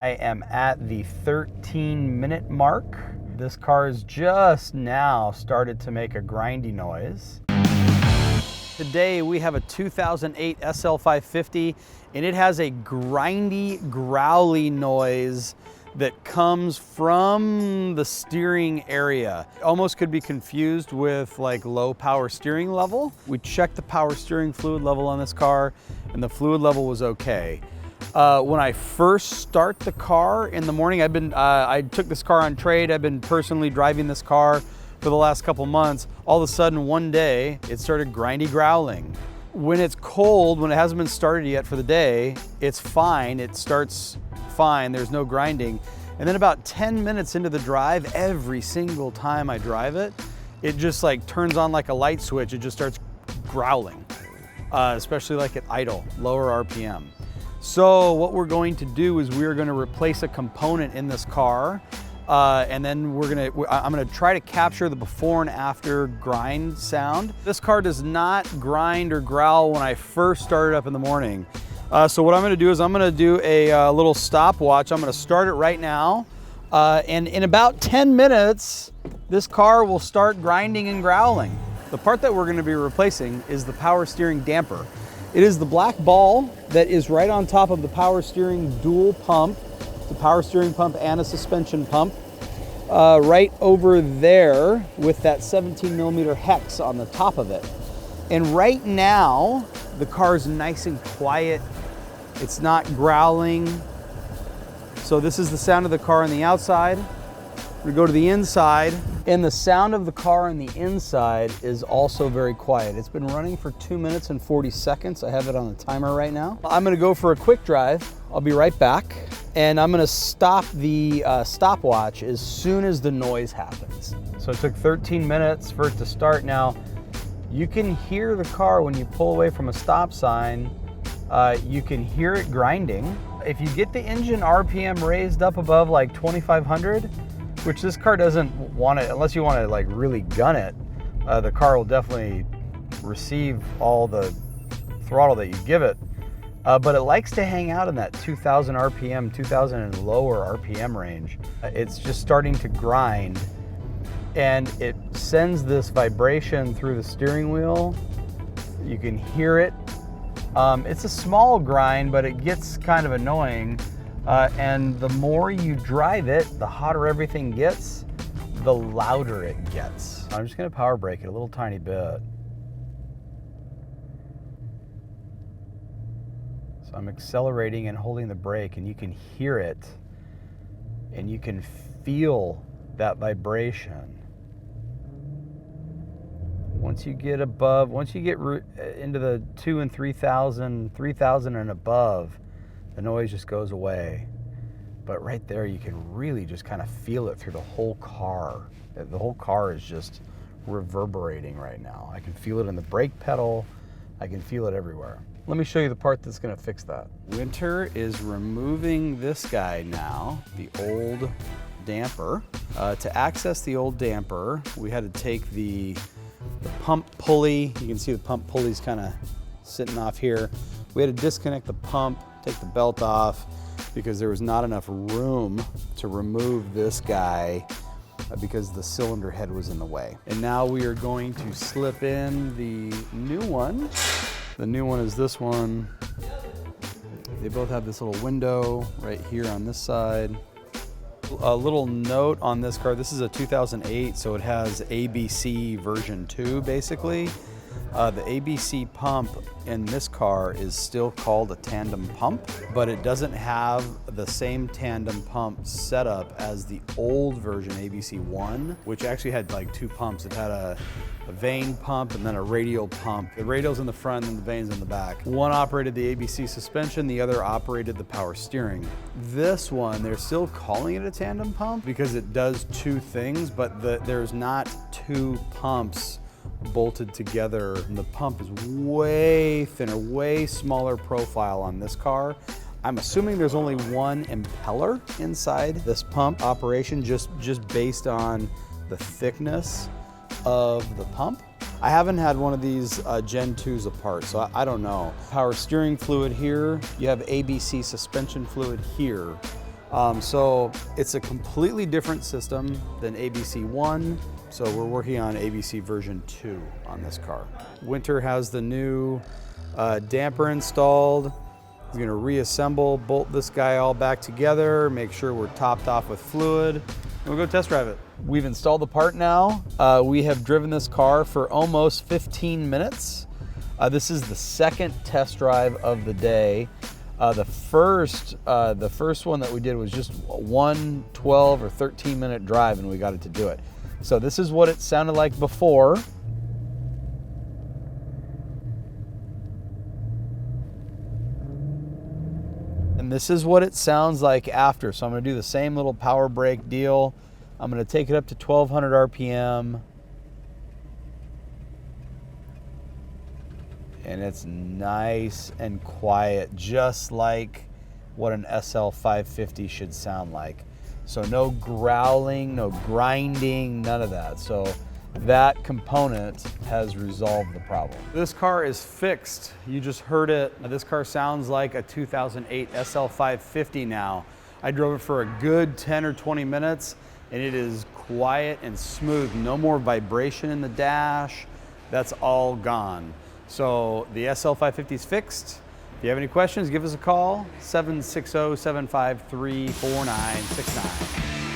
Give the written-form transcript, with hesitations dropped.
I am at the 13-minute mark. This car has just now started to make a grindy noise. Today we have a 2008 SL550 and it has a grindy, growly noise that comes from the steering area. Almost could be confused with like low power steering level. We checked the power steering fluid level on this car and the fluid level was okay. When I first start the car in the morning, I took this car on trade. I've been personally driving this car for the last couple months. All of a sudden, one day, it started grindy growling. When it's cold, when it hasn't been started yet for the day, it's fine. It starts fine. There's no grinding. And then about 10 minutes into the drive, every single time I drive it, it just like turns on like a light switch. It just starts growling, especially like at idle, lower RPM. So what we're going to do is we're going to replace a component in this car, and then I'm going to try to capture the before and after grind sound. This car does not grind or growl when I first start it up in the morning. So what I'm going to do is I'm going to do a little stopwatch. I'm going to start it right now, and in about 10 minutes, this car will start grinding and growling. The part that we're going to be replacing is the power steering damper. It is the black ball that is right on top of the power steering dual pump, the power steering pump and a suspension pump, right over there with that 17mm hex on the top of it. And right now, the car is nice and quiet. It's not growling. So this is the sound of the car on the outside. We go to the inside, and the sound of the car on the inside is also very quiet. It's been running for 2 minutes and 40 seconds. I have it on the timer right now. I'm gonna go for a quick drive. I'll be right back. And I'm gonna stop the stopwatch as soon as the noise happens. So it took 13 minutes for it to start. Now, you can hear the car when you pull away from a stop sign. You can hear it grinding. If you get the engine RPM raised up above like 2,500, which this car doesn't want it, unless you want to like really gun it, the car will definitely receive all the throttle that you give it. But it likes to hang out in that 2,000 RPM, 2,000 and lower RPM range. It's just starting to grind and it sends this vibration through the steering wheel. You can hear it. It's a small grind, but it gets kind of annoying. And the more you drive it, the hotter everything gets, the louder it gets. I'm just gonna power brake it a little tiny bit. So I'm accelerating and holding the brake and you can hear it and you can feel that vibration. Once you get into the 2,000 and 3,000 and above, the noise just goes away. But right there, you can really just kind of feel it through the whole car. The whole car is just reverberating right now. I can feel it in the brake pedal. I can feel it everywhere. Let me show you the part that's gonna fix that. Winter is removing this guy now, the old damper. To access the old damper, we had to take the pump pulley. You can see the pump pulley's kind of sitting off here. We had to disconnect the pump, take the belt off, because there was not enough room to remove this guy because the cylinder head was in the way. And now we are going to slip in the new one. The new one is this one. They both have this little window right here on this side. A little note on this car, this is a 2008, so it has ABC version 2 basically. The ABC pump in this car is still called a tandem pump, but it doesn't have the same tandem pump setup as the old version ABC1, which actually had like two pumps. It had a vane pump and then a radial pump. The radial's in the front and the vane's in the back. One operated the ABC suspension, the other operated the power steering. This one, they're still calling it a tandem pump because it does two things, but there's not two pumps bolted together. And the pump is way thinner, way smaller profile on this car. I'm assuming there's only one impeller inside this pump operation, just based on the thickness of the pump. I haven't had one of these Gen 2s apart, so I don't know. Power steering fluid here, you have ABC suspension fluid here. So it's a completely different system than ABC1. So we're working on ABC version 2 on this car. Winter has the new damper installed. He's gonna reassemble, bolt this guy all back together, make sure we're topped off with fluid, and we'll go test drive it. We've installed the part now. We have driven this car for almost 15 minutes. This is the second test drive of the day. The first one that we did was just one 12 or 13 minute drive, and we got it to do it. So this is what it sounded like before. And this is what it sounds like after. So I'm gonna do the same little power brake deal. I'm gonna take it up to 1200 RPM. And it's nice and quiet, just like what an SL550 should sound like. So no growling, no grinding, none of that. So that component has resolved the problem. This car is fixed. You just heard it. This car sounds like a 2008 SL550 now. I drove it for a good 10 or 20 minutes, and it is quiet and smooth. No more vibration in the dash. That's all gone. So the SL550 is fixed. If you have any questions, give us a call, 760-753-4969.